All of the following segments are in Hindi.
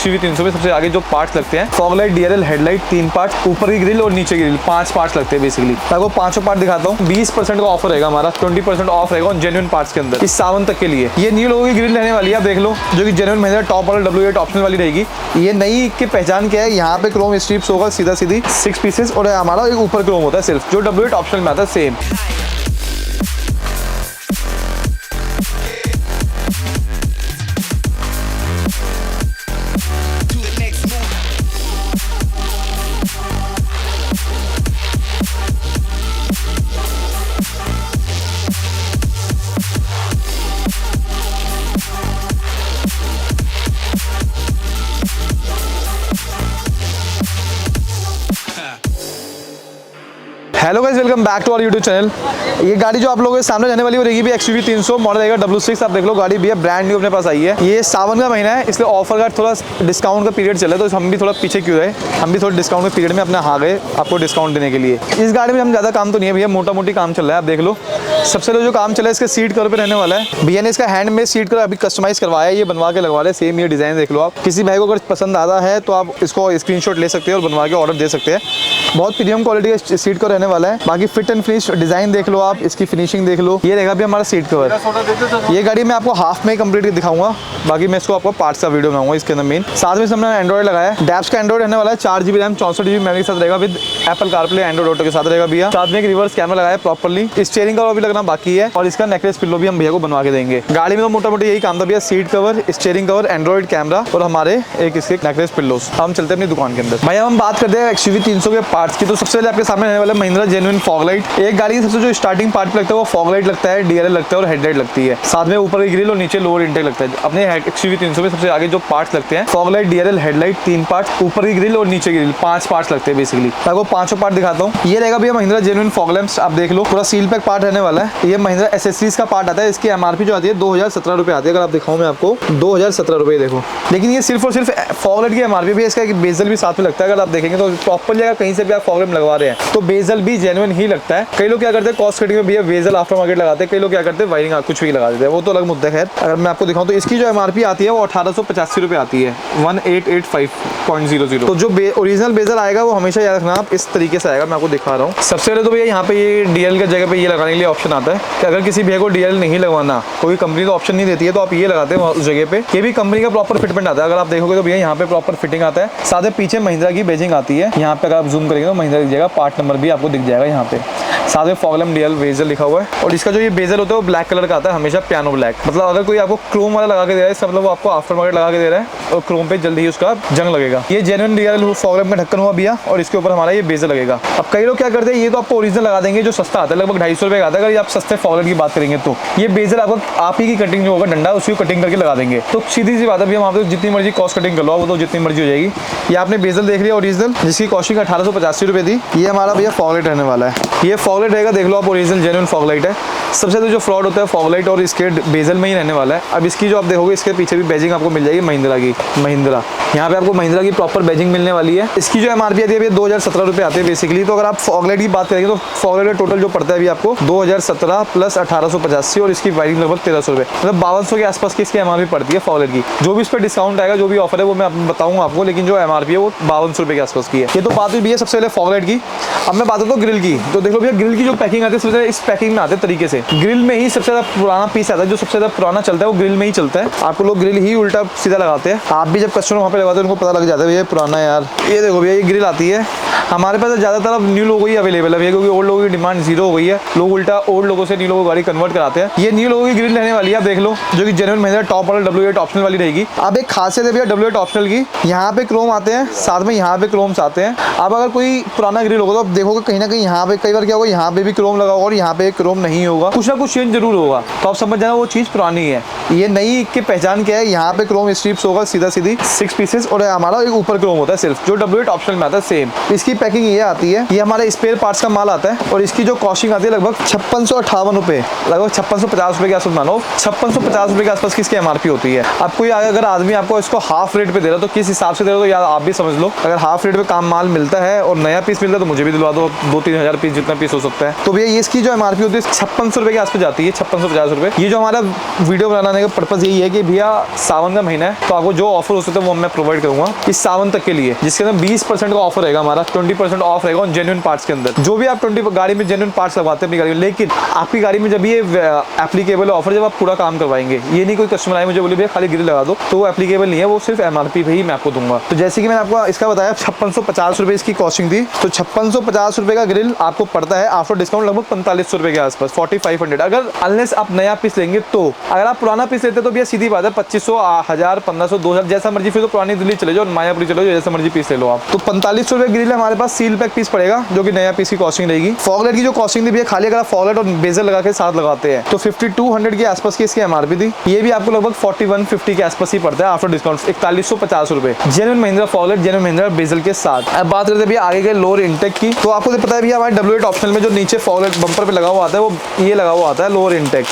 XUV 300 में सबसे आगे जो पार्ट्स लगते हैं, fog light, DRL, headlight 3 part, ऊपर की ग्रिल और नीचे की ग्रिल 5 पार्ट्स लगते हैं बेसिकली। मैं आपको पांचों पार्ट दिखाता हूँ। 20% का ऑफर रहेगा हमारा, 20% ऑफ रहेगा जेन्युइन पार्ट्स के अंदर इस सावन तक के लिए। ये न्यू लोगों की ग्रिल रहने वाली है, आप देख लो, जो कि genuine Mahindra top model W8 optional वाली रहेगी। ये नई की पहचान क्या है, यहाँ पे क्रोम स्ट्रिप्स होगा सीधा सीधी 6 पीसेस, और हमारा एक ऊपर क्रोम होता है सिर्फ, जो W8 ऑप्शनल में आता है same. Hello guys, welcome back to our YouTube channel. ये गाड़ी जो आप लोगों के सामने रहने वाली वो रहेगी भी XUV 300 मॉडल रहेगा W6। आप देख लो, गाड़ी भी है ब्रांड न्यू अपने पास आई है। ये सावन का महीना है, इसलिए ऑफर का थोड़ा डिस्काउंट का पीरियड चल रहा है, तो हम भी थोड़ा पीछे क्यों रहे, हम भी थोड़ा डिस्काउंट के पीरियड में अपने आ गए आपको डिस्काउंट देने के लिए। इस गाड़ी में हम ज़्यादा काम तो नहीं है भैया, मोटा मोटी काम चल रहा है। आप देख लो, सबसे जो काम चला है इसके सीट कवर पे रहने वाला है। भैया ने इसका हैंड में सीट कवर अभी कस्टमाइज करवाया है, ये बनवा के लगवा रहे, सेम ये डिज़ाइन देख लो आप। किसी भाई को अगर पसंद आता है तो आप इसको स्क्रीनशॉट ले सकते हैं और बनवा के ऑर्डर दे सकते हैं। बहुत प्रीमियम क्वालिटी का सीट कवर रहने वाला है। बाकी फिट एंड फिनिश डिजाइन देख लो आप, इसकी फिनिशिंग देख लो। ये रहेगा भी हमारा सीट कवर। ये गाड़ी मैं आपको हाफ में कंप्लीट दिखाऊंगा, बाकी मैं इसको आपको पार्ट्स का वीडियो बनाऊंगा इसके अंदर मेन। साथ में हमने एंड्रॉइड लगाया है, डैप्स का एंड्रॉइड रहने वाला है, 4GB रैम 64GB मेमोरी के साथ रहेगा, with Apple CarPlay Android auto के साथ रहेगा भैया। साथ में एक रिवर्स कैमरा लगाया है प्रॉपर्ली, स्टीयरिंग कवर भी लगना बाकी है, और इसका नेकलेस पिल्लो भी हम भैया को बनवा के देंगे। गाड़ी में तो मोटा मोटी यही काम था भैया, seat cover, steering cover, Android camera और हमारे एक इसके नेकलेस पिल्लोस। हम चलते हैं अपनी दुकान के अंदर। भैया हम बात करते हैं XUV 300 के पार्ट्स की, तो सबसे पहले आपके सामने रहने वाला महिंद्रा जेन्युइन फॉग लाइट। एक गाड़ी की सबसे जो स्टार्टिंग पार्ट लगता है वो फॉग लाइट लगता है, DRL लगता है और हेडलाइट लगती है। साथ में ऊपर की ग्रिल और नीचे लोअर इंटेक लगता है। अपने XUV 300 में सबसे आगे जो पार्ट्स लगते हैं, fog light, DRL, headlight 3 part, ऊपर की ग्रिल और नीचे की ग्रिल 5 पार्ट्स लगते हैं बेसिकली। मैं आपको पांचों पार्ट दिखाता हूँ। ये रहेगा भैया महिंद्रा जेन्युइन फॉग लैंप्स, आप देख लो, पूरा सील पैक पार्ट रहने वाला है। ये महिंद्रा एसेसरीज का पार्ट आता है, इसकी MRP जो आती है 2017 रुपये आती है। अगर आप दिखाऊँ मैं आपको 2017 रुपये देखो, लेकिन ये सिर्फ और सिर्फ फॉग लाइट की MRP भी है। इसका एक बेजल भी साथ में लगता है, अगर आप देखेंगे तो प्रॉपर जगह कहीं से भी आप फॉग लैंप लगवा रहे हैं तो बेजल भी जेन्युइन ही लगता है। कई लोग क्या करते हैं कॉस्ट कटिंग में भैया बेजल आफ्टर मार्केट लगाते हैं, कई लोग क्या करते हैं वायरिंग कुछ भी लगा देते हैं, वो तो अलग मुद्दा है। अगर मैं आपको दिखाऊं तो इसकी जो MRP आती है वो 1885 रुपये आती है, 1885.00। तो जो ओरिजिनल बेजल आएगा वो हमेशा याद रखना आप, इस तरीके से आएगा। मैं आपको दिखा रहा हूँ। सबसे पहले तो भैया यहाँ पे ये DRL की जगह पे ये लगाने के लिए ऑप्शन आता है कि अगर किसी भैया को DRL नहीं लगवाना, कोई कंपनी तो ऑप्शन नहीं देती है, तो आप ये लगाते हैं उस जगह पे। ये भी कंपनी का प्रॉपर फिटमेंट आता है, अगर आप देखोगे तो भैया यहाँ पे प्रॉपर फिटिंग आता है। साथ में पीछे महिंद्रा की बेजिंग आती है, यहाँ पे अगर आप जूम करेंगे तो महिंद्रा की जगह पार्ट नंबर भी आपको दिख जाएगा यहाँ पे। साथ में फॉग लैंप DRL बेजल लिखा हुआ है, और इसका जो ये बेजल होता है वो ब्लैक कलर का आता है, हमेशा पियानो ब्लैक। मतलब अगर कोई आपको क्रोम वाला लगा के दे रहा है, इसका मतलब वो आपको आफ्टर मार्केट लगा के दे रहा है, और क्रोम पे जल्दी ही उसका जंग लगेगा। ये जेन्युइन DRL फॉग लैंप का ढक्कन हुआ भैया, और इसके ऊपर हमारा ये बेजल लगेगा। अब कई लोग क्या करते हैं, ये तो आपको ओरिजिनल लगा देंगे जो सस्ता आता है, लगभग 250 रुपये का आता है। अगर आप सस्ते फॉग लैंप की बात करेंगे तो ये बेजल आपको आप ही की कटिंग जो होगा डंडा उसकी कटिंग करके लगा देंगे, तो सीधी सी बात है भैया, वहाँ पे जितनी मर्जी कॉस्ट कटिंग कर लो, वो तो जितनी मर्जी हो जाएगी। ये आपने बेजल देख लिया ओरिजिनल, जिसकी कॉस्टिंग 1885 रुपये थी। ये हमारा भैया फॉग लाइट रहने वाला है। ये फॉग लाइट रहेगा, देख लो आप, ओरिजिनल जेन्युइन फॉग लाइट है। सबसे तो जो फ्रॉड होता है फॉग लाइट और इसके बेजल में ही रहने वाला है। अब इसकी जो आप देखोगे इसके पीछे भी बैजिंग आपको मिल जाएगी महिंद्रा की, महिंद्रा यहाँ पे आपको महिंद्रा की प्रॉपर बैजिंग मिलने वाली है। इसकी जो MRP आती है 2017 रुपये आती है बेसिकली। तो अगर आप फॉग लाइट की बात करेंगे तो फॉग लाइट का टोटल जो पड़ता है अभी आपको 2017 प्लस 1885, और इसकी वायरिंग लगभग 1300 रुपये, मतलब 5200 के आसपास की इसकी MRP पड़ती है फॉग लाइट की। जो भी इस पर डिस्काउंट आएगा, जो भी ऑफर है वो मैं बताऊंगा आपको, लेकिन जो MRP है वो 5200 रुपये के आसपास की है। ये तो बात हुई भैया सबसे पहले फॉग लाइट की। अब मैं बात करता हूँ ग्रिल की। तो देख लो भैया, ग्रिल की जो पैकिंग आती है सबसे इस पैकिंग में आते हैं तरीके से। ग्रिल में ही सबसे ज्यादा पुराना पीस आता है, जो सबसे ज्यादा पुराना चलता है वो ग्रिल में ही चलता है। आपको लोग ग्रिल ही उल्टा सीधा लगाते हैं, आप भी जब कस्टमर वहाँ पे लगाते हैं उनको पता लग जाता है भैया पुराना यार। ये देखो भैया, ये ग्रिल आती है हमारे पास ज़्यादातर अब न्यू लोगों ही अवेलेबल है, क्योंकि ओल्ड लोगों की डिमांड जीरो हो गई है। लोग उल्टा ओल्ड लोगों से न्यू लोगों को गाड़ी कन्वर्ट कराते हैं। ये न्यू लोगों की ग्रिल रहने वाली है, आप देख लो, जो कि genuine Mahindra top model W8 optional वाली रहेगी। अब एक खासियत है भैया W8 ऑप्शनल की, यहाँ पे क्रोम आते हैं, साथ में यहाँ पे क्रोम्स आते हैं। अब अगर कोई पुराना ग्रिल होगा तो आप देखोगे कहीं ना कहीं यहाँ पे कई बार क्या होगा, यहाँ पे भी क्रोम लगा होगा और यहाँ पे क्रोम नहीं होगा, कुछ ना कुछ चेंज जरूर होगा। तो आप समझ जाना वो चीज़ पुरानी है। ये नई की पहचान क्या है, यहाँ पे क्रोम स्ट्रिप्स होगा सीधा सीधी 6 पीसेस, और हमारा एक ऊपर क्रोम होता है सिर्फ, जो W8 ऑप्शनल में आता है सेम। इसकी पैकिंग ये आती है, ये हमारे स्पेयर पार्ट्स का माल आता है, और इसकी जो कॉस्टिंग आती है लगभग 5658 रुपये, लगभग 5650 रुपये के आसपास, मानो 5650 रुपये के आसपास की इसकी MRP होती है। अब कोई अगर आदमी आपको इसको हाफ रेट पे दे रहा है तो किस हिसाब से दे रहा है, तो यार आप भी समझ लो। अगर हाफ रेट पे काम माल मिलता है और नया पीस मिलता है तो मुझे भी दिलवा दो, 2-3 हज़ार पीस जितना पीस हो सकता है। तो भैया इसकी जो MRP होती है 5600 रुपये के आसपास जाती है, 5650 रुपये। ये जो हमारा वीडियो बनाने का पर्पज़ यही है कि भैया सावन का महीना है, तो आपको जो ऑफर हो सकता है वो मैं प्रोवाइड करूंगा इस सावन तक के लिए, जिसके अंदर 20% का ऑफर रहेगा हमारा, 20% ऑफ रहेगा उन जेन्युइन पार्ट्स के अंदर। जो भी आप 20 गाड़ी में जेन्युइन पार्ट्स लगवाते हैं अपनी गाड़ी में, लेकिन आपकी गाड़ी में जब ये एप्लीकेबल ऑफर जब आप पूरा काम करवाएंगे, ये नहीं कोई कस्टमर आए मुझे बोले भैया खाली ग्रिल लगा दो, तो वो एप्लीकेबल नहीं है, वो सिर्फ MRP पे ही मैं आपको दूंगा। तो जैसे कि मैंने आपको इसका बताया 5650 रुपये इसकी कॉस्टिंग थी, तो 5650 रुपये का ग्रिल आपको पड़ता है आफ्टर डिस्काउंट लगभग 4500 रुपये के आसपास, 4500। अगर अनलेस आप नया पीस लेंगे तो, अगर आप पुराना पीस लेते तो भैया सीधी बात है 2500, 1000, 1500, 2000 जैसा मर्जी, फिर तो पुरानी दिल्ली चले जाओ, मायापुरी चले जाओ, जैसा मर्जी पीस ले लो आप। तो 4500 रुपये ग्रिल हमारे पास सील पैक पीस पड़ेगा, जो कि नया पीस की कॉस्टिंग रहेगी। फॉगलाइट की जो कॉस्टिंग थी भैया, खाली अगर आप फॉगलाइट और बेजल लगा के साथ लगाते हैं तो 5200 के आसपास की इसकी MRP थी। ये भी आपको लगभग 4150 के आसपास ही पड़ता है आफ्टर डिस्काउंट, 4150 रुपये genuine Mahindra foglight, genuine Mahindra bezel के साथ। अब बात करते हैं भैया आगे के लोअर इंटेक की, तो आपको पता है भैया हमारे W8 ऑप्शनल में जो नीचे फॉगलाइट बम्पर पे लगा हुआ आता है, वो ये लगा हुआ आता है लोअर इंटेक,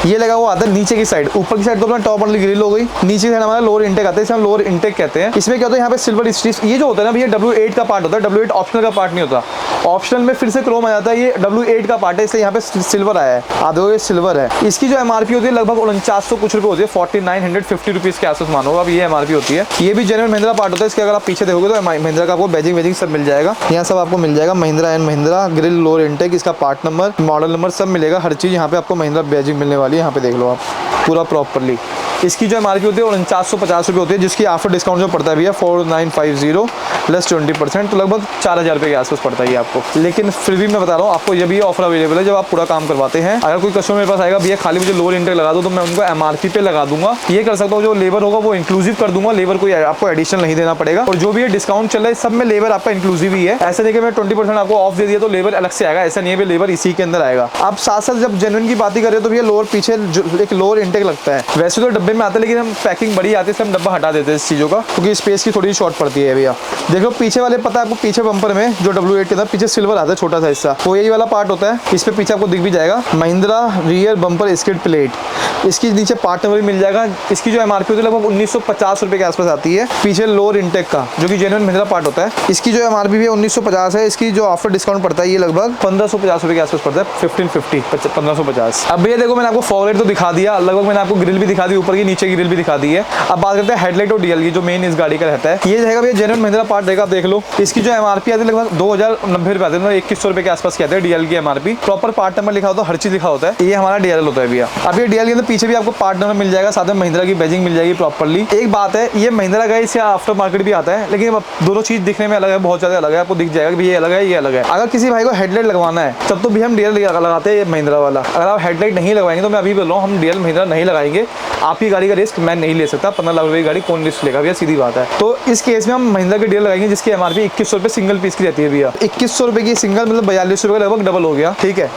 ये लगा हुआ आता है नीचे की साइड। ऊपर की साइड तो अपना टॉप वाली ग्रिल हो गई, नीचे की साइड हमारा लोअर इंटेक आता है, इसे हम लोअर इंटेक कहते हैं। इसमें क्या होता है, यहाँ पे सिल्वर स्ट्रिप्स, ये जो होता है ना भैया W8 का पार्ट होता है, W8 ऑप्शनल का पार्ट नहीं होता। ऑप्शनल में फिर से क्रोम आ जाता है, ये W8 का पार्ट है, इसलिए यहाँ पे सिल्वर आया है, आधे सिल्वर है। इसकी जो MRP होती है लगभग 4900 कुछ रुपये होती है, 4950 रुपीज़ के आसपास मानो, अब ये MRP होती है। ये भी जेन्युइन महिंद्रा पार्ट होता है, इसके अगर आप पीछे देखोगे तो महिंद्रा का आपको बैजिंग सब मिल जाएगा, यहाँ सब आपको मिल जाएगा, Mahindra and Mahindra grill lower intake, इसका पार्ट नंबर, मॉडल नंबर सब मिलेगा, हर चीज़ यहाँ पे आपको महिंद्रा बैजिंग मिलने वाली है। यहाँ पे देख लो आप पूरा प्रॉपरली। इसकी जो MRP होती है 4950 रुपये होती है, जिसकी आफ्टर डिस्काउंट जो पड़ता है भैया 4950 प्लस 20%, तो लगभग 4000 रुपये के आसपास पड़ता है आपको। लेकिन फिर भी मैं बता रहा हूँ आपको, ये भी ऑफर अवेलेबल है जब आप पूरा काम करवाते हैं। अगर कोई कस्टमर मेरे पास आएगा भैया खाली मुझे लोअर इंटेक लगा दो, तो मैं उनको MRP पे लगा दूंगा, ये कर सकता हूँ। जो लेबर होगा वो इंक्लूसिव कर दूंगा, लेबर कोई आपको एडिशनल नहीं देना पड़ेगा। और जो भी ये डिस्काउंट चल रहा है सब में लेबर आपका इंक्लूसिव ही है, ऐसा नहीं कि मैं 20% आपको ऑफ दे दिया तो लेबर अलग से आएगा, ऐसा नहीं है, लेबर इसी के अंदर आएगा। आप साथ साथ जब जेन्युइन की बात ही कर रहे हो तो भैया लोअर पीछे एक लोअर इंटेक लगता है, वैसे तो डब्बे में आता है, लेकिन हम पैकिंग बड़ी आती है इसलिए हम डब्बा हटा देते हैं इस चीज़ों का, क्योंकि स्पेस की थोड़ी शॉर्ट पड़ती है भैया। देखो पीछे वाले, पता है आपको पीछे बम्पर में जो W8 के अंदर पीछे सिल्वर आता है छोटा सा हिस्सा, वो यही वाला पार्ट होता है। इस पे पीछे आपको दिख भी जाएगा Mahindra rear bumper skid plate, इसकी नीचे पार्ट नंबर मिल जाएगा। इसकी जो MRP होती है लगभग 1950 रुपये के आसपास आती है, पीछे लोअर इंटेक का जो कि जेन्युइन महिंद्रा पार्ट होता है। इसकी जो MRP भी 1950 है, इसकी जो आफ्टर डिस्काउंट पड़ता है ये लगभग 1550 रुपये के आसपास पड़ता है, 1550 1550। अब ये देखो मैंने आपको फॉगलाइट तो दिखा दिया, लगभग मैंने आपको ग्रिल भी दिखा दी, ऊपर की नीचे की ग्रिल भी दिखा दी है। अब बात करते हैं हेडलाइट और DL की, जो मेन इस गाड़ी का रहता है। ये रहेगा भैया जेन्युइन महिंद्रा पार्ट रहेगा, आप देख लो। इसकी जो MRP आती है लगभग 2090 रुपये आते हैं, 2100 रुपये के आसपास कहते हैं DL की MRP। प्रॉपर पार्ट नंबर लिखा होता है, हर चीज लिखा होता है, ये हमारा DL होता है भैया। अब ये DL के अंदर पीछे भी आपको पार्ट नंबर मिल जाएगा, साथ में महिंद्रा की बैजिंग मिल जाएगी प्रॉपर्ली। एक बात है, ये महिंद्रा का इससे आफ्टर मार्केट भी आता है, लेकिन दोनों चीज दिखने में अलग है, बहुत ज्यादा अलग है, आपको दिख जाएगा कि ये अलग है, ये अलग है। अगर किसी भाई को हेडलाइट लगवाना है तब तो भी हम DL लगाते हैं महिंद्रा वाला। अगर आप हेडलाइट नहीं लगवाएंगे तो मैं अभी बोल रहा हूँ हम DL महिंद्रा नहीं लगाएंगे, आपकी गाड़ी का रिस्क मैं नहीं ले सकता। 15 लाख रुपए की गाड़ी कौन रिस्क लेगा भैया, सीधी बात है। तो इस केस में हम महिंद्रा की DL लगाएंगे, जिसकी MRP 2100 रुपये सिंगल पीस की रहती है भैया। 2100 रुपये की सिंगल मतलब 4200 रुपये लगभग डबल हो गया, ठीक है।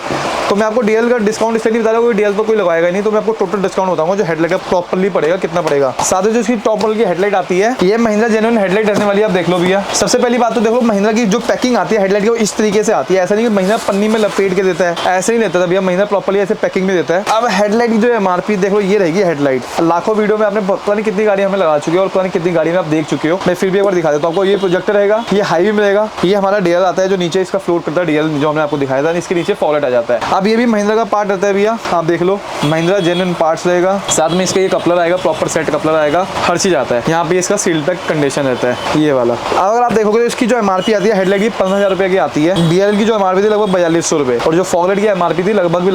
तो मैं आपको DL का डिस्काउंट इसलिए नहीं बता रहा, कोई DL पर कोई लगाएगा नहीं, तो मैं आपको टोटल डिस्काउंट बताऊंगा जो हेडलाइट का प्रॉपर्ली पड़ेगा कितना पड़ेगा। साथ ही जो इसकी टॉप मॉडल की हेडलाइट आती है, ये महिंद्रा जेन्युइन हेडलाइट रहने वाली है, आप देख लो भैया। सबसे पहली बात तो देखो महिंद्रा की जो पैकिंग आती है हेडलाइट की, वो इस तरीके से आती है, ऐसा नहीं कि महिंद्रा पन्नी में लपेट के देता है, ऐसे नहीं देता था भैया, महिंद्रा प्रॉपर्ली ऐसे पैकिंग में देता है। अब हेडलाइट की जो MRP देख लो, ये रहेगी हेडलाइट। लाखों वीडियो में आपने पता नहीं कितनी गाड़ी हमें लगा चुकी है और पता नहीं कितनी गाड़ी में आप देख चुके हो, मैं फिर भी एक बार दिखा देता हूँ आपको। ये प्रोजेक्टर रहेगा, ये हाईवे में रहेगा, ये हमारा DL आता है जो नीचे इसका फ्लोट करता है, DL जो हमने आपको दिखाया था, इसके नीचे फॉगलाइट आ जाता है। अब ये भी महिंद्रा का पार्ट रहता है भैया, आप देख लो महिंद्रा जेन्युइन पार्ट्स रहेगा, साथ में इसका ये कपलर आएगा, प्रॉपर सेट कपलर आएगा, हर चीज आता है। यहाँ पे इसका सील पैक कंडीशन रहता है ये वाला। अगर आप देखोगे तो इसकी जो MRP आती है हेडलाइट की 15000 रुपये की आती है, DL की जो MRP थी लगभग 4200 रुपये, और जो फॉगलाइट की MRP थी लगभग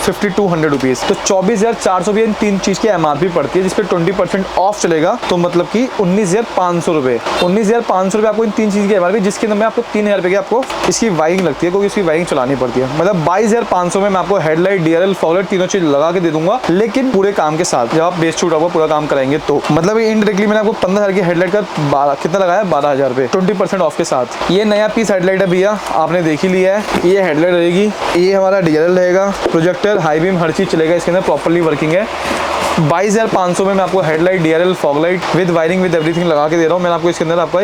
5200 रुपीज। तो 24400 भी इन तीन चीज की MRP पड़ती है, जिसपे 20% ऑफ चलेगा, तो मतलब कि 19500 रुपये। 19500 रुपये आपको इन तीन चीज की MRP, जिसके अंदर में आपको 3000 रुपये की आपको इसकी वायरिंग लगती है, क्योंकि इसकी वायरिंग चलानी पड़ती है। मतलब 22500 में मैं आपको हेडलाइट DL फॉगलाइट तीनों चीज लगा के दे दूंगा, लेकिन पूरे काम के साथ जब आप बेस शूट आपको पूरा काम कराएंगे तो। मतलब इनडायरेक्टली मैंने आपको 15000 की हेडलाइट का कितना लगाया, 12000 रुपये 20% ऑफ के साथ। ये नया पीस हेडलाइट है भैया, आपने देख ही लिया है। ये हेडलाइट रहेगी, ये हमारा DL रहेगा, प्रोजेक्टर हाई बीम हर चीज चलेगा, इसके अंदर प्रॉपर्ली वर्किंग है। 22500 में मैं आपको headlight DL fog light with wiring with everything लगा के दे रहा हूँ। मैंने आपको इसके अंदर आपका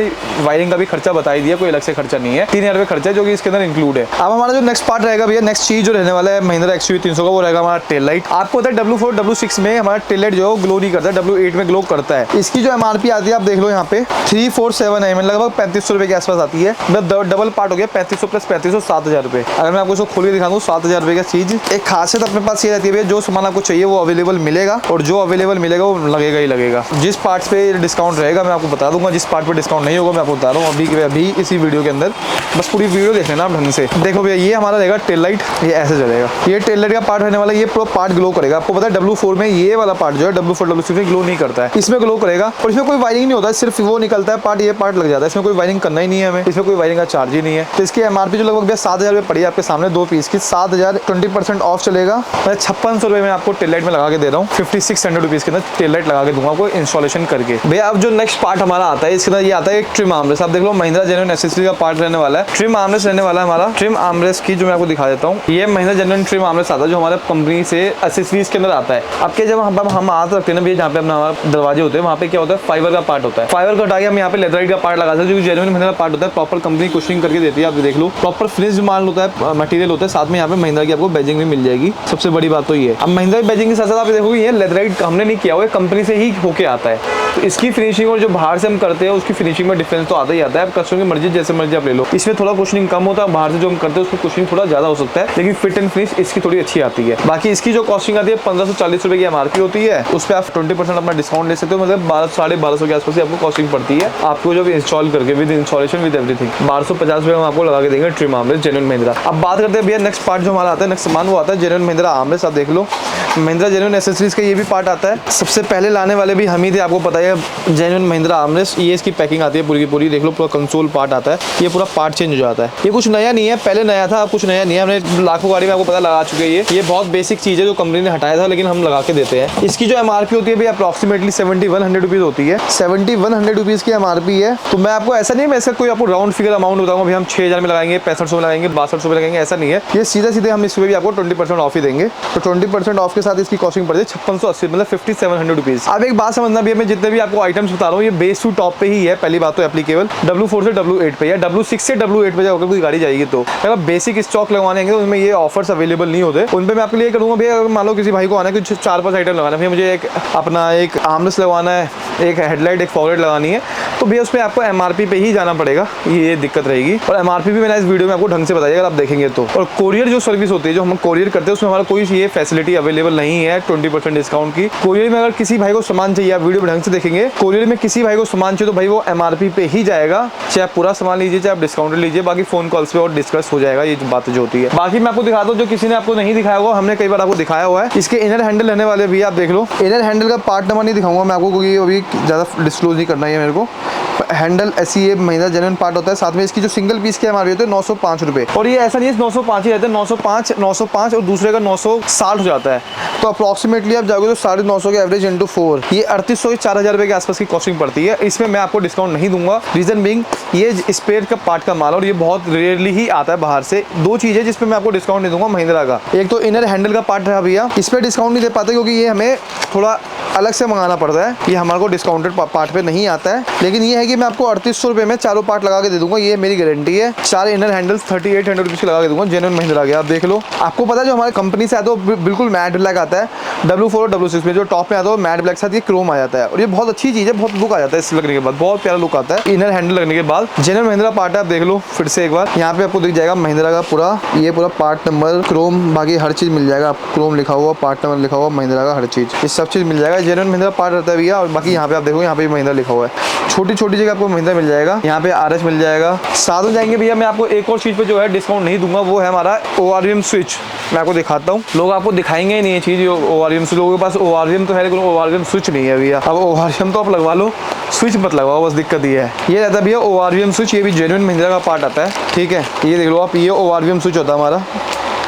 वायरिंग का भी खर्चा बता ही दिया, कोई अलग से खर्चा नहीं है, 3000 रुपये खर्चा है जो कि इसके अंदर इंक्लूड है। अब हमारा जो नेक्स्ट पार्ट रहेगा भैया, नेक्स्ट चीज जो रहने वाला है महिंद्रा XUV 300 का, वो रहेगा हमारा टेल लाइट। आपको पता है W4 W6 में हमारा टेल लाइट जो ग्लो नहीं करता है, W8 में ग्लो करता है। इसकी जो MRP आती है आप देख लो यहाँ पे 347 है, लगभग 3500 रुपये के आसपास आती है। मतलब डबल पार्ट हो गया, 3500 प्लस 3500 7000 रुपये। अगर मैं आपको इसको खोल के दिखा दूँ 7000 रुपये का चीज। एक खासियत अपने पास ये रहती है भैया, जो सामान आपको चाहिए वो अवेलेबल मिलेगा, और जो अवेलेबल मिलेगा वो लगेगा ही लगेगा। जिस पार्ट्स पे डिस्काउंट रहेगा मैं आपको बता दूंगा, जिस पार्ट पे डिस्काउंट नहीं होगा मैं आपको बता रहा हूँ अभी के अभी इसी वीडियो के अंदर। बस पूरी वीडियो देख लेना आप ढंग से। देखो भैया ये हमारा रहेगा टेल लाइट, ये ऐसे चलेगा। ये टेल लाइट का पार्ट रहने वाला, ये पूरा पार्ट ग्लो करेगा। आपको पता है W4 में ये वाला पार्ट जो है W4 W6 में ग्लो नहीं करता है, इसमें ग्लो करेगा। और इसमें कोई वायरिंग नहीं होता है, सिर्फ वो निकलता है पार्ट, ये पार्ट लग जाता है। इसमें कोई वायरिंग करना ही नहीं है हमें, इसमें कोई वायरिंग का चार्ज ही नहीं है। तो इसकी MRP जो लगभग भैया 7,000 रुपये पड़ी है आपके सामने, 2 पीस की 7,000, 20% ऑफ चलेगा। मैं 5600 रुपये में आपको टेल लाइट में लगा के दे रहा हूँ। 5600 रुपीज़ के अंदर टेल लाइट लगा के दूंगा आपको इंस्टॉलेशन करके। भैया अब जो नेक्स्ट पार्ट हमारा आता है इसके अंदर ये आता है एक ट्रिम आर्मरेस्ट। आप देख लो महिंद्रा जेन्युइन एसेसरी का पार्ट रहने वाला है, ट्रिम आर्मरेस्ट रहने वाला है हमारा। ट्रिम आर्मरेस्ट की जो मैं आपको दिखा देता हूँ, ये महिंद्रा जेन्युइन ट्रिम आर्मरेस्ट आता है जो हमारे कंपनी से एसेसरीज के अंदर आता है। आपके जब हम हाथ रखते हैं ना भैया, जहाँ पे अपना हमारा दरवाजे होते हैं वहाँ पे क्या होता है, फाइबर का पार्ट होता है। फाइबर का हटा के हम यहाँ पे लेदराइट का पार्ट लगा सकते हैं, जो जेन्युइन महिंद्रा पार्ट होता है। प्रॉपर कंपनी कुशनिंग करके देती है, आप देख लो प्रॉपर फिनिश माल होता है, मटेरियल होता है। साथ में यहाँ पे महिंद्रा की आपको बैजिंग भी मिल जाएगी, सबसे बड़ी बात तो ये। अब महिंद्रा की बैजिंग के साथ साथ आप देखोगे ये लेदराइट हमने नहीं किया हुआ है, कंपनी से ही होके आता है। तो इसकी फिनिशिंग और जो बाहर से हम करते हैं उसकी फिनिशिंग में डिफरेंस तो आता ही आता है। कस्टमर की मर्जी, जैसे मर्जी आप ले लो। इसमें थोड़ा कुशनिंग कम होता है, बाहर से जो हम करते हैं उसमें कुशनिंग थोड़ा ज्यादा हो सकता है, लेकिन फिट एंड फिनिश इसकी थोड़ी अच्छी आती है। बाकी इसकी जो कॉस्टिंग आती है 1540 रुपए की MRP होती है, उस पर आप 20% अपना डिस्काउंट ले सकते हो। मतलब 1200 के आसपास ही आपको कॉस्टिंग पड़ती है आपको जब इंस्टॉल करके, विद इंस्टॉलेशन विद एवरीथिंग। 1250 रुपए हम आपको लगा के देंगे ट्रिम आर्मरेस्ट जेन्युइन महिंद्रा। अब बात करते हैं भैया नेक्स्ट पार्ट जो हमारा आता है, नेक्स्ट सामान वो आता है जेन्युइन महिंद्रा आर्मरेस्ट। आप देख लो महिंद्रा जेन्युइन एसेसरीज का ये भी पार्ट आता है। सबसे पहले लाने वाले भी हम ही थे, आपको पता है जेन्युइन महिंद्रा आर्मरेस्ट। ये इसकी पैकिंग आती है पूरी की पूरी, देख लो पूरा कंसोल पार्ट आता है। ये पूरा पार्ट चेंज हो जाता है। ये कुछ नया नहीं है, पहले नया था, अब कुछ नया नहीं है। हमने लाखों गाड़ी में आपको पता लगा चुके हैं। ये बहुत बेसिक चीज़ है जो कंपनी ने हटाया था, लेकिन हम लगा के देते हैं। इसकी जो MRP होती है भैया अप्रॉक्सीमेटली 7100 रुपीज़ होती है। 7100 रुपीज़ की MRP है। तो मैं आपको ऐसा नहीं, मैं ऐसा कोई आपको राउंड फिगर अमाउंट बताऊंगा भैया हम 6000 में लगाएंगे, 6500 में लगाएंगे, 6200 में लगाएंगे, ऐसा नहीं है। ये सीधे सीधे हम इसमें भी आपको 20% ऑफ ही देंगे। तो 20% ऑफ के साथ इसकी कॉस्टिंग पड़ती है 5680, मतलब 5700 रुपीज़। अब एक बात समझना भैया, मैं जितने भी आपको आइटम्स बता रहा हूँ ये बेस टू टॉप पे ही है। पहली बात तो एप्लीकेबल W4 से W8 पे या W6 से W8 पे जाकर कोई गाड़ी जाएगी तो अगर बेसिक स्टॉक लगवाने तो उनमें ये ऑफर्स अवेलेबल नहीं होते। उन पे मैं आपके लिए करूँगा भैया, अगर मान लो किसी भाई को आना है कि 4-5 आइटम लगाना है, भैया मुझे एक अपना एक आर्मरेस्ट लगवाना है, एक हेडलाइट, एक फॉरलाइट लगानी है, तो भैया उसमें आपको MRP पे ही जाना पड़ेगा, ये दिक्कत रहेगी। और MRP भी मैंने इस वीडियो में आपको ढंग से बताइए अगर आप देखेंगे तो। और कोरियर जो सर्विस होती है, जो हम कोरियर करते हैं, उसमें हमारा कोई ये फैसिलिटी अवेलेबल नहीं है 20% डिस्काउंट की। कोरियर में अगर किसी भाई को सामान चाहिए, आप वीडियो में ढंग से देखेंगे, कोरियर में किसी भाई को सामान चाहिए तो भाई वो MRP पे ही जाएगा, चाहे आप पूरा सामान लीजिए चाहे आप डिस्काउंट लीजिए। बाकी फोन कॉल्स पे और डिस्कस हो जाएगा, ये बात जो होती है। बाकी मैं आपको दिखाता हूँ जो किसी ने आपको नहीं दिखाया होगा, हमने कई बार आपको दिखाया हुआ है। इसके इनर हैंडल रहने वाले भी आप देख लो। इनर हैंडल का पार्ट नंबर नहीं दिखाऊंगा मैं आपको, क्योंकि अभी ज़्यादा डिस्क्लोज नहीं करना है मेरे को। हैंडल ऐसी ये महिंद्रा जेन्युइन पार्ट होता है। साथ में इसकी जो सिंगल पीस की MRP होती है 905 रुपये, और ये ऐसा नहीं है 905 ही रहता है, 905 और दूसरे का 960 हो जाता है। तो अप्रॉक्सीमेटली आप जाओगे तो 950 के एवरेज इंटू 4, ये 3800 से 4000 रुपये के आसपास की कॉस्टिंग पड़ती है। इसमें मैं आपको डिस्काउंट नहीं दूंगा, रीजन बिंग ये स्पेयर का पार्ट का माल और ये बहुत रेयरली ही आता है बाहर से। दो चीज़ें जिसपे मैं आपको डिस्काउंट नहीं दूंगा महिंद्रा का, एक तो इनर हैंडल का पार्ट रहा भैया, इस पर डिस्काउंट नहीं दे पाते क्योंकि ये हमें थोड़ा अलग से मंगाना पड़ता है, ये हमारे को डिस्काउंटेड पार्ट पे नहीं आता है। लेकिन ये है कि मैं आपको 3800 रुपये में चारों पार्ट लगा के दे दूंगा, ये मेरी गारंटी है। 4 इनर हैंडल्स 3800 रुपीज़ के लगा के दूंगा जेन्युइन महिंद्रा के। आप देख लो, आपको पता है जो हमारी कंपनी से आता है बिल्कुल मैट ब्लैक आता है। W4 और W6 में जो टॉप में आता है मैट ब्लैक साथ ये क्रोम आ जाता है, और ये बहुत अच्छी चीज़ है, बहुत लुक आ जाता है इससे लगने के बाद, बहुत प्यारा लुक आता है इनर हैंडल लगने के बाद। जेन्युइन महिंद्रा पार्ट है, आप देख लो फिर से एक बार, यहाँ पे आपको दिख जाएगा महिंद्रा का पूरा, ये पूरा पार्ट नंबर, क्रोम, बाकी हर चीज़ मिल जाएगा। आप क्रोम लिखा हुआ, पार्ट नंबर लिखा हुआ, महिंद्रा का हर चीज़, ये सब चीज़ मिल जाएगा। जेन्युइन महिंद्रा पार्ट रहता है भैया। और बाकी यहाँ पे आप देखो, यहाँ पे महिंद्रा लिखा हुआ है, छोटी छोटी जगह आपको महिंद्रा मिल जाएगा। यहाँ पे RS मिल जाएगा। साथ में जाएंगे भैया, मैं आपको एक और चीज़ पे जो है डिस्काउंट नहीं दूंगा, वो है हमारा ORVM स्विच। मैं आपको दिखाता हूँ, लोग आपको दिखाएंगे ही नहीं ये चीज़। ORVM से लोगों के पास ORVM तो है लेकिन ORVM स्विच नहीं है भैया। अब ORVM तो आप लगवा लो, स्विच मत लगवाओ, बस दिक्कत ये है। ये रहता है भैया ORVM स्विच, ये भी जेन्युइन महिंद्रा का पार्ट आता है, ठीक है। ये देख लो आप, ये ORVM स्विच होता है हमारा,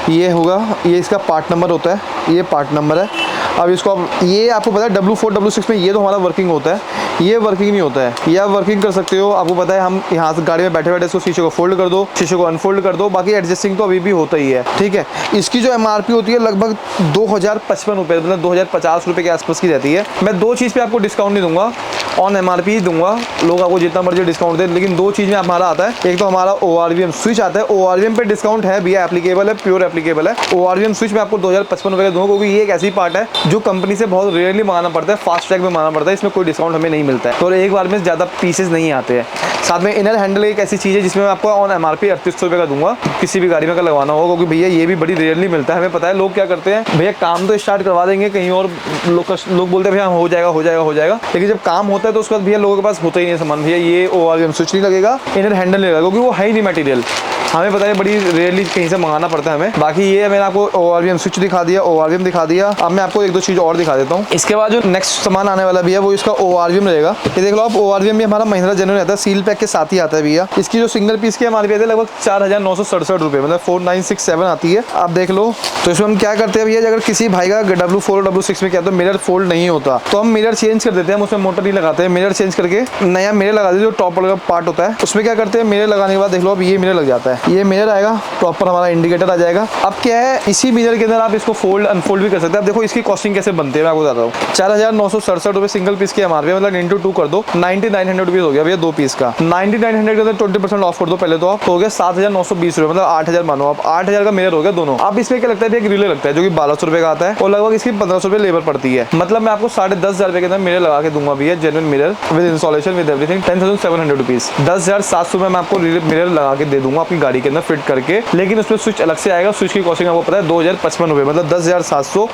ये होगा, ये इसका पार्ट नंबर होता है, ये पार्ट नंबर है। अब इसको आप, ये आपको पता है W4 W6 में ये तो हमारा वर्किंग होता है, ये वर्किंग नहीं होता है। ये आप वर्किंग कर सकते हो, आपको पता है हम यहाँ से गाड़ी में बैठे बैठे इसको शीशे को फोल्ड कर दो, शीशे को अनफोल्ड कर दो, बाकी एडजस्टिंग तो अभी भी होता ही है, ठीक है। इसकी जो MRP होती है लगभग 2055 रुपये, मतलब 2050 रुपये के आसपास की रहती है। मैं दो चीज़ पे आपको डिस्काउंट नहीं दूंगा, ऑन MRP ही दूंगा, लोग आपको जितना मर्जी डिस्काउंट दे, लेकिन दो चीज़ में हमारा आता है। एक तो हमारा ORVM स्विच आता है, ORVM पे डिस्काउंट है भैया, एप्लीकेबल है, प्योर एप्लीकेबल है। ORVM स्विच में आपको 2055 रुपये का दूंगा, क्योंकि ये एक ऐसी पार्ट है जो कंपनी से बहुत रेयरली मंगाना पड़ता है, फास्ट ट्रैक में मंगाना पड़ता है, इसमें कोई डिस्काउंट हमें नहीं मिलता है, तो एक बार में ज़्यादा पीसेज नहीं आते हैं। साथ में इनर हैंडल एक ऐसी चीज़ है जिसमें मैं आपको ऑन MRP 3800 रुपये का दूंगा किसी भी गाड़ी में अगर लगवाना हो, क्योंकि भैया ये भी बड़ी रेयरली मिलता है। हमें पता है लोग क्या करते हैं, भैया काम तो स्टार्ट करवा देंगे कहीं और, लोग बोलते हैं भैया हो जाएगा हो जाएगा हो जाएगा, लेकिन जब काम होता है तो उसके बाद भैया लोगों के पास होता ही नहीं सामान। भैया ये ORVM स्विच नहीं लगेगा, इनर हैंडल नहीं लगेगा, क्योंकि वो है ही नहीं मटेरियल। हमें पता है बड़ी रेयरली कहीं से मंगाना पड़ता है हमें। बाकी ये मैंने आपको ORVM स्विच दिखा दिया, ORVM दिखा दिया। अब मैं आपको एक दो चीज़ और दिखा देता हूँ। इसके बाद जो नेक्स्ट सामान आने वाला भी है वो इसका ORVM रहेगा। ये देख लो आप, ORVM भी हमारा महिंद्रा जेन्युइन आता है, सील पैक के साथ ही आता है भैया। इसकी जो सिंगल पीस की हमारी आती है लगभग 4967 रुपये, मतलब 4967 आती है। आप देख लो। तो इसमें हम क्या करते हैं भैया, अगर किसी भाई का W4 और W6 में क्या तो मिरर फोल्ड नहीं होता तो हम मिरर चेंज कर देते हैं, हम उसमें मोटर नहीं लगाते हैं। मिरर चेंज करके नया मिरर लगा देते हैं, जो टॉप वाला पार्ट होता है उसमें क्या करते हैं, मिरर लगाने के बाद देख लो अब ये मिरर लग जाता है। ये मिरर आएगा, प्रॉपर हमारा इंडिकेटर आ जाएगा। अब क्या है, इसी मिरर के अंदर आप इसको फोल्ड अनफोल्ड भी कर सकते हैं। अब देखो इसकी कॉस्टिंग कैसे बनती है मैं आपको बताता हूँ। 4967 रुपये सिंगल पीस की MRP, मतलब इंटू 2 कर दो 9900 रुपीज़ हो गया भैया दो पीस का। 9900 के अंदर 20% ऑफ कर दो पहले तो आप, तो हो गया 7920 रुपये, मतलब 8000 मानो आप, 8000 का मिरर हो गया दोनों। अब इसमें क्या लगता है, एक रिले लगता है जो कि 1200 रुपये का आता है, और लगभग इसकी 1500 रुपये लेबर पड़ती है। मतलब मैं आपको 10,500 रुपये के अंदर मिरर लगा के दूंगा भैया, genuine mirror with installation with everything, 10,700 rupees, 10,700 रुपये मैं आपको मिरर लगा के दे दूंगा अपनी गाड़ी के अंदर फिट करके। लेकिन उसमें स्विच अलग से आएगा। स्विच की कॉस्टिंग आपको पता है 2055 रुपये, मतलब 10,700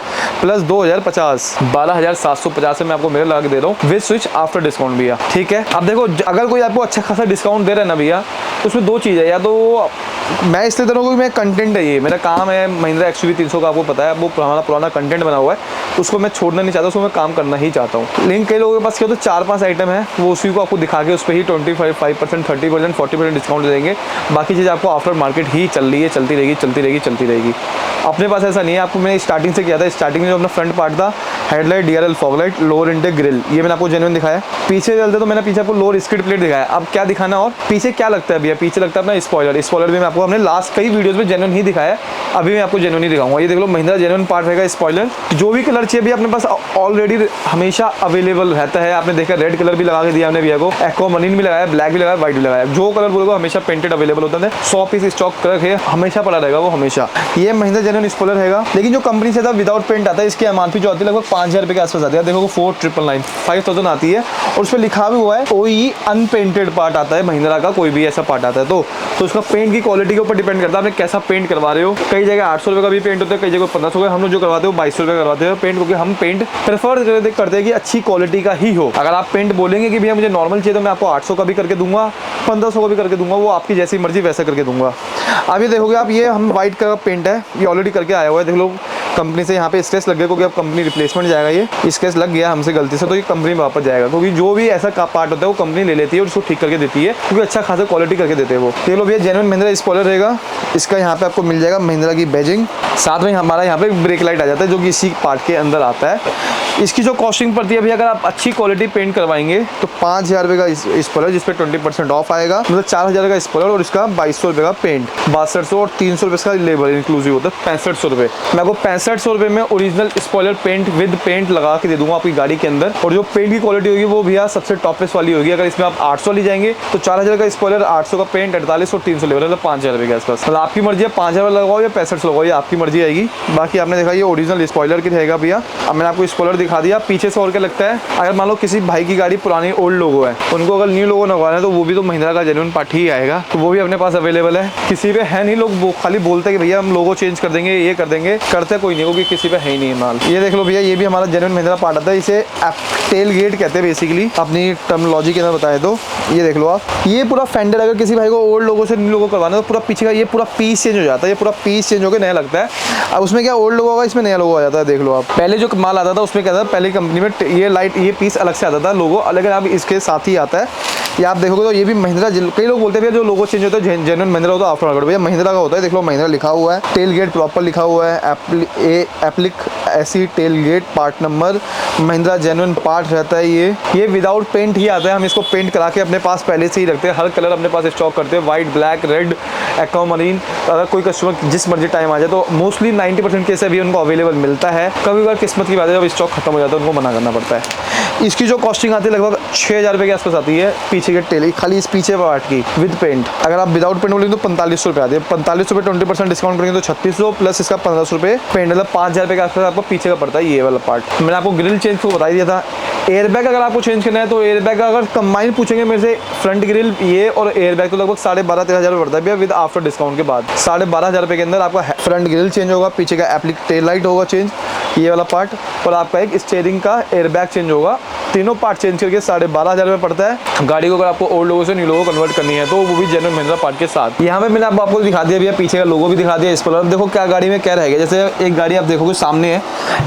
प्लस 2050, 12,750 में आपको मिरर लगा के दे रहा हूँ विद स्विच आफ्टर डिस्काउंट भैया। ठीक है। अब देखो अगर कोई आपको अच्छा खासा डिस्काउंट दे रहा है ना भैया, तो उसमें दो चीज़ है, या तो मैं इसलिए दे रहा हूँ क्योंकि मैं कंटेंट है, ये मेरा काम है। महिंद्रा XUV 300 का आपको पता है वो हमारा पुराना कंटेंट बना हुआ है, उसको मैं छोड़ना नहीं चाहता, उसको मैं काम करना ही चाहता हूँ। लेकिन कई लोगों के पास क्या होता है, 4-5 आइटम है, वो उसी को आपको दिखा के उस पर ही 25%, 30%, 40% डिस्काउंट देंगे। बाकी चीज़ आपको आफ्टर मार्केट ही चल रही है, चलती रहेगी। अपने पास ऐसा नहीं है। आपको मैंने स्टार्टिंग से किया था, स्टार्टिंग में जो अपना फ्रंट पार्ट था, headlight, DRL, fog light, lower intake grill, ये मैंने आपको जेन्युइन दिखाया। पीछे चलते तो मैंने पीछे आपको लोअर स्किड प्लेट दिखाया। अब क्या दिखाना, और पीछे क्या लगता है भैया, पीछे लगता है अपना स्पॉइलर भी मैं आपको हमने लास्ट कई वीडियोस में जेन्युइन ही दिखाया, अभी मैं आपको जेन्युइन ही दिखाऊंगा। ये देख लो, महिंद्रा जेन्युइन पार्ट रहेगा स्पॉइलर। जो भी कलर चाहिए भी अपने पास ऑलरेडी हमेशा अवेलेबल रहता है। आपने देखा रेड कलर भी लगा के दिया हमने भैया को, एक्वा मरीन भी लगाया, ब्लैक भी लगाया, व्हाइट भी लगाया। जो कलर बोलेगा हमेशा पेंटेड अवेलेबल होता है। 100 पीस स्टॉक रखे हमेशा पड़ा रहेगा वो हमेशा। ये महिंद्रा जेन्युइन स्पॉइलर रहेगा, लेकिन जो कंपनी से था विदाउट पेंट आता है, इसकी MRP जो आती है लगभग 5000 रुपये के आसपास आती है। देखो 4999, 5000 आती है, और उस पर लिखा भी हुआ है कोई अनपेंटेड पार्ट आता है महिंद्रा का, कोई भी ऐसा पार्ट आता है तो उसका पेंट की क्वालिटी के ऊपर डिपेंड करता है आप कैसा पेंट करवा रहे हो। कई जगह 800 रुपये का भी पेंट होता है, कई जगह 1500 का। हम लोग जो करवाते हो 2200 रुपये करवाते हैं पेंट, क्योंकि हम पेंट प्रेफर करते हैं कि अच्छी क्वालिटी का ही हो। अगर आप पेंट बोलेंगे कि भैया मुझे नॉर्मल चाहिए तो मैं आपको 800 का भी करके दूंगा, 1500 का भी करके दूंगा, वो आपकी जैसी मर्जी वैसा करके दूंगा। अब ये देखोगे आप, ये हम व्हाइट का पेंट है, ये ऑलरेडी करके आया हुआ है। देख लो कंपनी से यहाँ पे स्क्रैच लग गया, क्योंकि अब कंपनी रिप्लेसमेंट जाएगा। ये स्क्रैच लग गया हमसे गलती से, तो ये कंपनी में वापस जाएगा, क्योंकि जो भी ऐसा पार्ट होता है वो कंपनी ले लेती है और उसको ठीक करके देती है, क्योंकि अच्छा खासा क्वालिटी करके देते हैं वो। देख लो भैया, जेन्युइन महिंद्रा स्पॉइलर रहेगा। इसका यहाँ पे आपको मिल जाएगा महिंद्रा की बैजिंग, साथ में हमारा यहाँ पे ब्रेक लाइट आ जाता है जो कि इसी पार्ट के अंदर आता है। इसकी जो कॉस्टिंग पड़ती है भैया, अगर आप अच्छी क्वालिटी पेंट करवाएंगे तो 5000 रुपये का स्पॉइलर, जिसपे 20% ऑफ आएगा, मतलब 4000 का स्पॉइलर, और इसका 2200 रुपये का पेंट, 6200 और 300 रुपये का लेबर इंक्लूसिव होता है, 6500 रुपये। मैं आपको 6500 रुपये में original spoiler paint with paint लगा के दे दूंगा आपकी गाड़ी के अंदर। और जो पेंट की क्वालिटी होगी वो भैया सबसे टॉपेस्ट वाली होगी। अगर इसमें आप 800 ले जाएंगे तो 4000 का स्पॉइलर, 800 का पेंट, 48 और 300 लेबर, मतलब 5000 रुपये के आसपास। मतलब आपकी मर्जी है 5000 लगाओ या 6500 लगाओ, ये आपकी मर्जी आएगी। बाकी आपने देखा ये ओरिजिनल स्पॉइलर की रहेगा भैया। अब मैंने आपको स्पॉइलर दिखा दिया। पीछे से और क्या लगता है, अगर मान लो किसी भाई की गाड़ी पुरानी ओल्ड लोगो है, उनको अगर न्यू लोगो लगवाना है तो वो भी तो महिंद्रा का जेन्युइन पार्ट ही आएगा, तो वो भी अपने पास अवेलेबल है। किसी पे है नहीं, लोग वो खाली बोलते हैं कि भैया हम लोगो चेंज कर देंगे, ये कर देंगे, करते कोई नहीं, क्योंकि किसी पे है ही नहीं माल। ये देख लो भैया, ये भी हमारा जेन्युइन महिंद्रा पार्ट आता है। इसे टेल गेट कहते हैं बेसिकली, अपनी टर्मिनोलॉजी के अंदर बताए तो। ये देख लो आप, ये पूरा फेंडर अगर किसी भाई को ओल्ड लोगो से न्यू लोगो करवाना है तो पूरा पीछे का ये पूरा पीस चेंज हो जाता है। ये पूरा पीस चेंज होकर नया लगता है। अब उसमें क्या ओल्ड लोगो होगा, इसमें नया लोगो आ जाता है। देख लो आप, पहले जो माल आता था उसमें क्या था, पहले कंपनी में ये लाइट, ये पीस अलग से आता था लोगो, अलग अब इसके साथ ही आता है। ये आप देखोगे तो ये भी महिंद्रा, कई लोग बोलते हैं जो लोगो चेंज होता है जेन्युइन महिंद्रा होता है, आफ्टर मार्केट भैया महिंद्रा का होता है। देख लो महिंद्रा लिखा हुआ है, टेल गेट प्रॉपर लिखा हुआ है, एप्लिक ऐसी tailgate part number, Mahindra genuine part रहता है। ये विदाउट पेंट ही आता है। हम इसको पेंट करा के अपने पास पहले से ही रखते हैं, हर कलर अपने पास स्टॉक करते हैं, white, black, red, aqua marine. अगर कोई कस्टमर जिस मर्जी टाइम आ जाए तो मोस्टली 90% केस अभी उनको अवेलेबल मिलता है। कभी बार किस्मत की बात है जब स्टॉक खत्म हो जाता है उनको मना करना पड़ता है। इसकी जो कॉस्टिंग आती है लगभग 6,000 रुपये के आसपास आती है। पीछे के टेल खाली इस पीछे पार्ट की विद पेंट, अगर आप विदाउट पेंट बोलेंगे तो 4500 रुपये आती है। 4500 रुपये 20% डिस्काउंट करेंगे तो 3600 प्लस इसका 1500 रुपये पेंट, मतलब 5,000 रुपये के आसपास आपको पीछे का पड़ता है ये वाला पार्ट। मैंने आपको ग्रिल चेंज को बता दिया था। एयरबैग अगर आपको चेंज करना है तो एयरबैग का अगर कंबाइन पूछेंगे मेरे से, फ्रंट ग्रिल ये और एयरबैग तो लगभग 12,500-13,000 रुपये पड़ता है भैया विद आफ्टर डिस्काउंट के बाद। 12,500 रुपये के अंदर आपका फ्रंट ग्रिल चेंज होगा, पीछे का एप्लिक टेल लाइट होगा चेंज ये वाला पार्ट, और आपका एक स्टीयरिंग का एयरबैग चेंज होगा। तीनों पार्ट चेंज करके 12,500 रुपये पड़ता है। गाड़ी को अगर आपको ओल्ड लोगों से न्यू लोगो कन्वर्ट करनी है तो वो भी जेन्युइन महिंद्रा पार्ट के साथ। यहाँ पे मैंने आपको दिखा दिया भैया, पीछे का लोगो भी दिखा दिया इस पर। देखो क्या गाड़ी में क्या रहेगा, जैसे एक गाड़ी आप देखोगे सामने है,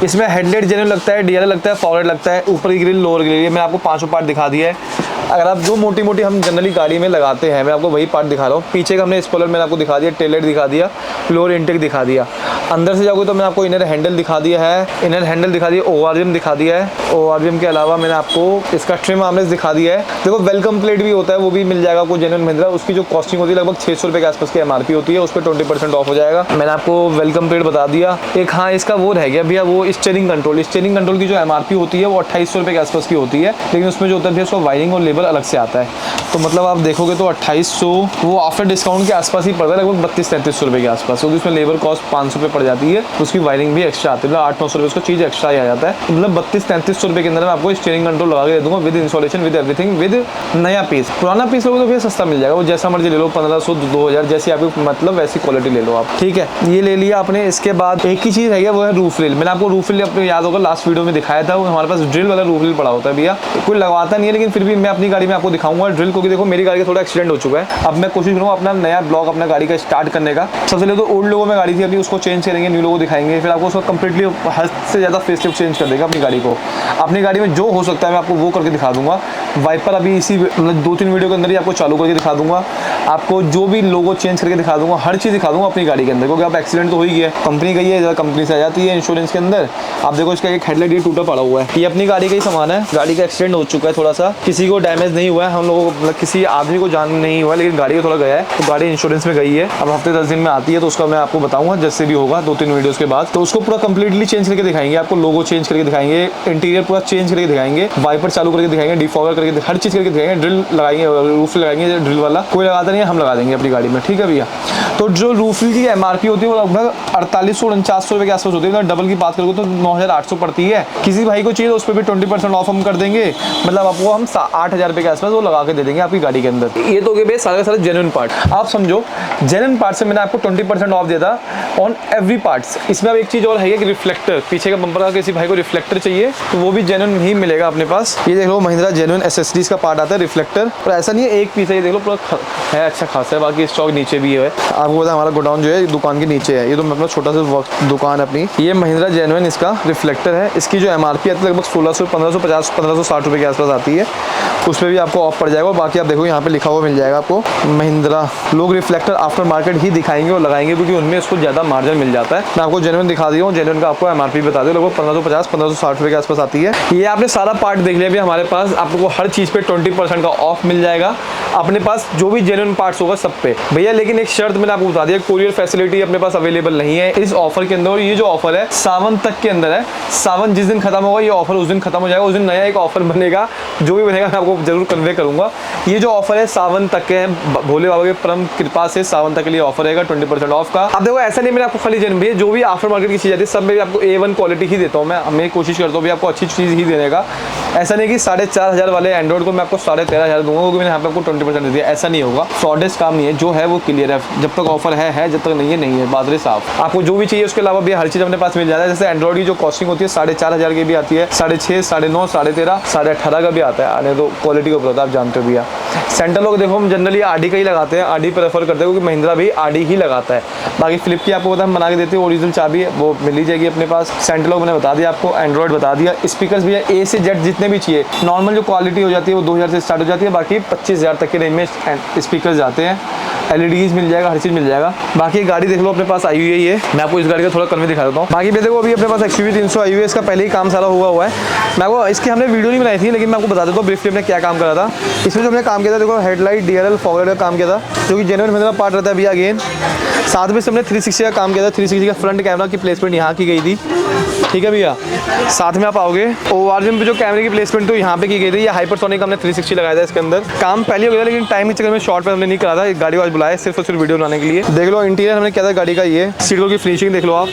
इसमें हेडलाइट जेन्युइन लगता है, डीआरएल लगता है, फॉरवर्ड लगता है, ऊपर की ग्रिल लोअर ग्रिल, मैं आपको पांचों पार्ट दिखा दिया है। अगर आप जो मोटी मोटी हम जनरली गाड़ी में लगाते हैं मैं आपको वही पार्ट दिखा रहा हूँ। पीछे का हमने स्पॉइलर मैंने आपको दिखा दिया, टेल लाइट दिखा दिया, लोअर इनटेक दिखा दिया। अंदर से जाओगे तो मैंने आपको इनर हैंडल दिखा दिया है, इनर हैंडल दिखा दिया, ओआरवीएम दिखा दिया है। ओआरवीएम के अलावा मैंने आपको इसका ट्रिम आर्मरेस्ट दिखा दिया है। देखो वेलकम प्लेट भी होता है, वो भी मिल जाएगा आपको जेन्युइन महिंद्रा। उसकी जो कॉस्टिंग होती है लगभग 600 रुपये के आसपास की एमआरपी होती है, उस पर 20% ऑफ हो जाएगा। मैंने आपको वेलकम प्लेट बता दिया। एक हाँ इसका वो रह गया भैया, वो स्टीयरिंग कंट्रोल की जो एमआरपी होती है वो 2800 रुपये के आसपास की होती है, लेकिन उसमें जो होता है भैया उसका वायरिंग और लेबर अलग से आता है। तो मतलब आप देखोगे तो 2800 वो आफ्टर डिस्काउंट के आसपास ही पड़ता है, लगभग 32-3300 रुपये के आसपास, क्योंकि उसमें लेबर कॉस्ट 500 रुपये पड़ जाती है, उसकी वायरिंग भी एक्स्ट्रा आती है, मतलब 800-900 रुपये उसको चीज़ एक्स्ट्रा ही आ जाता है। मतलब 32-3300 रुपये के अंदर मैं आपको स्टीयरिंग कंट्रोल लगा के दे दूँगा with installation with everything with नया पीस। पुराना पीस लोगे तो भैया सस्ता मिल जाएगा, वो जैसा मर्जी ले लो, 1500-2000 जैसी आपकी मतलब वैसी क्वालिटी ले लो आप, ठीक है। ये ले लिया आपने। इसके बाद एक ही चीज़ है गया, वो है रूफ रिल। मैंने आपको रूफ रिल अपने याद होगा लास्ट वीडियो में दिखाया था, वो हमारे पास ड्रिल वाला रूफ रिल पड़ा होता है भैया, कोई लगवाता नहीं है, लेकिन फिर भी मैं अपनी गाड़ी में आपको दिखाऊंगा ड्रिल, क्योंकि देखो मेरी गाड़ी का थोड़ा एक्सीडेंट हो चुका है। अब मैं कोशिश करूँगा अपना नया ब्लॉग अपना गाड़ी का स्टार्ट करने का। सबसे पहले तो ओल्ड लोगों में गाड़ी थी, अभी उसको चेंज करेंगे, न्यू लोगो दिखाएंगे, फिर आपको उसको कंप्लीटली हद से ज़्यादा फेसलिफ्ट चेंज कर देगा अपनी गाड़ी को। अपनी गाड़ी में जो हो सकता है मैं आपको वो करके दिखा दूंगा। वाइपर अभी इसी मतलब 2-3 वीडियो के अंदर ही आपको चालू करके दिखा दूंगा, आपको जो भी लोगो चेंज करके दिखा दूंगा, हर चीज़ दिखा दूंगा अपनी गाड़ी के अंदर, क्योंकि आप एक्सीडेंट तो हो ही गया, कंपनी गई है, कंपनी से आ जाती है इंश्योरेंस के अंदर। आप देखो इसका एक हेडलाइट ये टूटा पड़ा हुआ है, ये अपनी गाड़ी का ही सामान है। गाड़ी का एक्सीडेंट हो चुका है, थोड़ा सा किसी को डैमेज नहीं हुआ है, हम लोगों मतलब किसी आदमी को जान नहीं हुआ है, लेकिन गाड़ी को थोड़ा गया है, तो गाड़ी इंश्योरेंस में गई है। अब हफ्ते 10 दिन में आती है, तो उसका मैं आपको बताऊंगा जैसे भी होगा 2-3 वीडियोस के बाद। तो उसको पूरा कंप्लीटली चेंज करके दिखाएंगे, आपको लोगो चेंज करके दिखाएंगे, इंटीरियर पूरा चेंज करके दिखाएंगे, वाइपर चालू करके दिखाएंगे, डिफॉगर करके हर चीज़ करके दिखाएंगे, ड्रिल लगाएंगे, रूफ लगाएंगे, ड्रिल वाला कोई लगाता नहीं है, हम लगा देंगे अपनी गाड़ी में, ठीक है भैया। तो जो रूफ की एमआरपी होती है वो लगभग 4800-4900 रुपये के आसपास होती है, डबल की बात करोगे तो 9,800 पड़ती है। किसी भाई को चाहिए तो उस पर भी 20% ऑफ हम कर देंगे, मतलब आपको हम 8,000 रुपये के आसपास वो लगा के दे देंगे आपकी गाड़ी के अंदर। ये तो हो गए सारे सारे जेन्युइन पार्ट, आप समझो जेन्युइन पार्ट से मैंने आपको 20% ऑफ दिया था ऑन एवरी पार्ट्स। इसमें अब एक चीज़ और है कि रिफ्लेक्टर, पीछे का बम्पर का किसी भाई को रिफ्लेक्टर चाहिए तो वो भी जेन्युइन ही मिलेगा अपने पास। ये देख लो महिंद्रा जेन्युइन एसेसरीज का पार्ट आता है रिफ्लेक्टर, और ऐसा नहीं है एक पीस है, ये देख लो पूरा है अच्छा खासा है, बाकी स्टॉक नीचे भी है। आपको पता है हमारा गोडाउन जो है दुकान के नीचे है, ये तो मतलब छोटा सा दुकान है अपनी। ये महिंद्रा जेन्युइन इसका रिफ्लेक्टर है, इसकी जो एमआरपी आती है लगभग 1600, 1550, 1560 रुपये के आसपास आती है, उस पर भी आपको ऑफ पड़ जाएगा। और बाकी आप देखो यहाँ पे लिखा हुआ मिल जाएगा आपको महिंद्रा। लोग रिफ्लेक्टर आफ्टर मार्केट ही दिखाएंगे और लगाएंगे, क्योंकि उनमें उसको ज़्यादा मार्जिन मिल जाता है। मैं आपको जेन्युइन दिखा दिया हूँ, जेन्युइन का आपको एमआरपी बता दिया, लगभग 1550, 1560 रुपये के आसपास आती है। ये आपने सारा पार्ट देख लिया, हमारे पास आपको हर चीज़ पे 20% का ऑफ मिल जाएगा अपने पास, जो भी जेन्युइन पार्ट्स होगा सब पे भैया। लेकिन एक शर्त मैंने आपको बता दिया, कोरियर फैसिलिटी अपने पास अवेलेबल नहीं है इस ऑफर के अंदर। और ये जो ऑफर है सावन तक के अंदर है, सावन जिस दिन खत्म होगा ये ऑफर उस दिन खत्म हो जाएगा, उस दिन नया एक ऑफर बनेगा, जो भी बनेगा मैं आपको जरूर कन्वे करूंगा। ये जो ऑफर है सावन तक के है, भोले बाबा के परम कृपा से सावन तक के लिए ऑफर रहेगा 20% ऑफ का। अब देखो ऐसा नहीं मैंने आपको खाली जेन्युइन, जो भी आफ्टर मार्केट की चीज़ आती है सब में भी आपको A1 क्वालिटी ही देता हूँ मैं कोशिश करता हूँ भी आपको अच्छी चीज़ ही देने का। ऐसा नहीं कि 4,500 वाले एंड्रॉइड को मैं आपको 13,500 दूंगा, क्योंकि मैंने यहाँ पे आपको 20% दे दिया, ऐसा नहीं होगा। फ्रॉडेस्ट काम नहीं है, जो है वो क्लियर है, जब तक ऑफर है, जब तक नहीं है, बात साफ। आपको जो भी चाहिए उसके अलावा भी हर चीज़ अपने पास मिल जाता है। जैसे एंड्रॉइड की जो कॉस्टिंग होती है 4,500 की भी आती है, 6,500, 9,500, 13,500, 18,500 का भी आता है, आने तो क्वालिटी को पता आप जानते हो भैया। सेंटर लोग देखो हम जनरली आरडी का ही लगाते हैं, आरडी प्रेफर करते हैं, क्योंकि महिंद्रा भी आरडी ही लगाता है। बाकी फ्लिप की आपको पता हम बना के देते हैं, ओरिजिनल चाबी है वो मिल ही जाएगी अपने पास। सेंटर लोग मैंने बता दिया आपको, एंड्रॉइड बता दिया। स्पीकर भी है A से Z जितने भी चाहिए, नॉर्मल जो क्वालिटी हो जाती है वो 2,000 से स्टार्ट हो जाती है, बाकी 25,000 तक के रेंज में स्पीकर जाते हैं। LEDs मिल जाएगा, हर चीज़ मिल जाएगा। बाकी गाड़ी देख लो अपने पास आई हुई है, ये मैं आपको इस गाड़ी का थोड़ा कन्वे दिखा देता हूँ। बाकी भी देखो अभी अपने पास XUV 300 आई हुई है, इसका पहले ही काम सारा हुआ है। मैं आपको इसकी हमने वीडियो नहीं बनाई थी, लेकिन मैं आपको बता देता हूँ ब्रीफली हमने क्या काम करा था। इसमें जो हमने काम किया था देखो, हेडलाइट DRL फॉरवर्ड का काम किया था, जो कि जेन्युइन महिंद्रा पार्ट रहता है भैया। अगेन साथ में से हमने 360 का काम किया था, 360 का फ्रंट कैमरा की प्लेसमेंट यहाँ की गई थी। ठीक है भैया। साथ में आप आओगे ORGM पे जो कैमरे की प्लेसमेंट तो यहाँ पे की गई थी, ये हाइपरसोनिक हमने 360 लगाया था इसके अंदर। काम पहले हो गया लेकिन टाइम के चक्कर में शॉर्ट पे हमने नहीं करा था, गाड़ी आज बुलाया सिर्फ और सिर्फ वीडियो बनाने के लिए। देख लो इंटीरियर हमने क्या था गाड़ी का, ये सीटों की फिनिशिंग देख लो आप।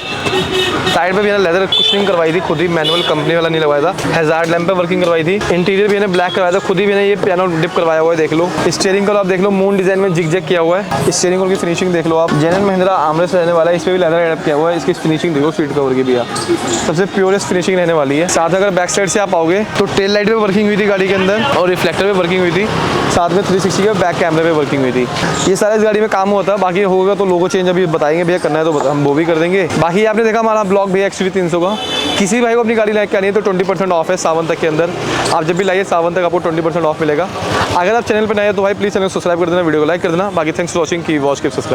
साइड पे भी लेदर कुशनिंग करवाई थी खुद ही, मैनुअल कंपनी वाला नहीं लगवाया था। हैजार्ड लैंप पे वर्किंग करवाई थी। इंटीरियर भी ब्लैक करवाया था खुद ही, ये पियानो डिप करवाया हुआ है देख लो। स्टीयरिंग कलर आप देख लो, मून डिजाइन में जिग किया हुआ है। स्टीयरिंग कलर की फिनिशिंग देख लो आप। जेनन महिंद्रा आर्मरेस्ट रहने वाला है, इस पे भी लेदर एडअप किया हुआ है। इसकी फिनिशिंग देखो सीट कवर की भी, सबसे प्योरेस्ट फिनिशिंग रहने वाली है। साथ में अगर बैक साइड से आप आओगे तो टेल लाइट पे वर्किंग हुई थी गाड़ी के अंदर और रिफ्लेक्टर पे वर्किंग हुई थी। साथ में 360 के बैक कैमरे पे वर्किंग हुई थी। ये सारा इस गाड़ी में काम होता है। बाकी होगा तो लोगो चेंज अभी बताएंगे भैया, करना है तो हम वो भी कर देंगे। बाकी आपने देखा हमारा ब्लॉग भैया XUV 300 का। किसी भाई को अपनी गाड़ी लाइक करनी है तो 20% ऑफ है सावन तक के अंदर। आप जब भी लाइए सावन तक आपको 20% ऑफ मिलेगा। अगर आप चैनल पर नए हैं तो भाई प्लीज़ चैनल को सब्सक्राइब कर देना, वीडियो को लाइक कर देना। बाकी थैंक्स फॉर वॉचिंग, की वॉच के सब्सक्राइब।